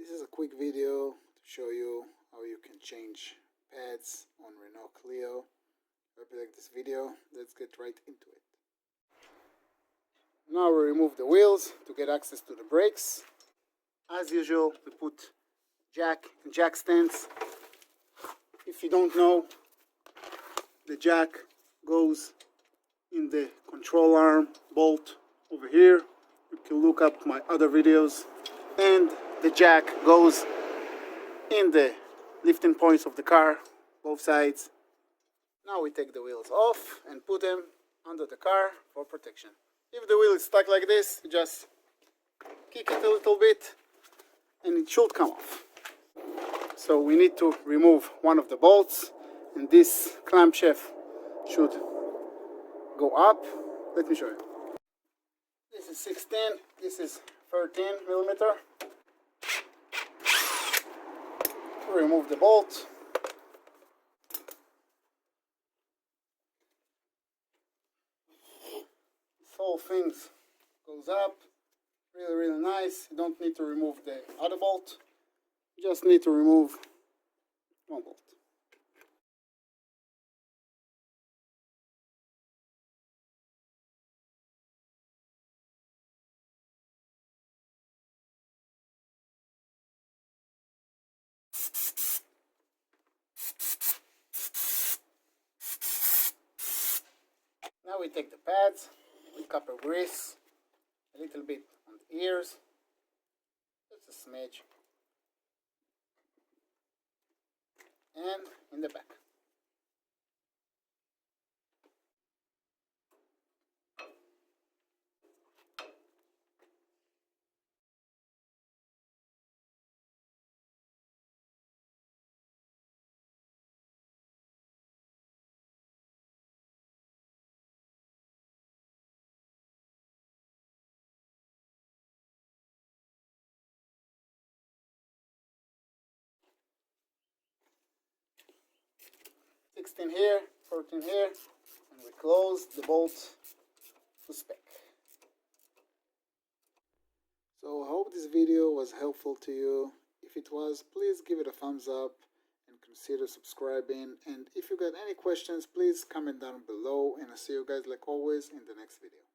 This is a quick video to show you how you can change pads on Renault Clio. Hope you like this video. Let's get right into it. Now we remove the wheels to get access to the brakes. As usual, we put jack stands. If you don't know, the jack goes in the control arm bolt over here. You can look up my other videos. And the jack goes in the lifting points of the car, both sides. Now we take the wheels off and put them under the car for protection. If the wheel is stuck like this, you just kick it a little bit and it should come off. So we need to remove one of the bolts, and this clamshaft should go up. Let me show you. This is 16, this is 13 millimeter. Remove the bolt. This whole thing goes up. Really nice. You don't need to remove the other bolt. You just need to remove one bolt. Now we take the pads with copper grease, a little bit on the ears, just a smidge, and in the back. $16 here, $14 here, and we close the bolt to spec. So I hope this video was helpful to you. If it was, please give it a thumbs up and consider subscribing. And if you got any questions, please comment down below, and I'll see you guys like always in the next video.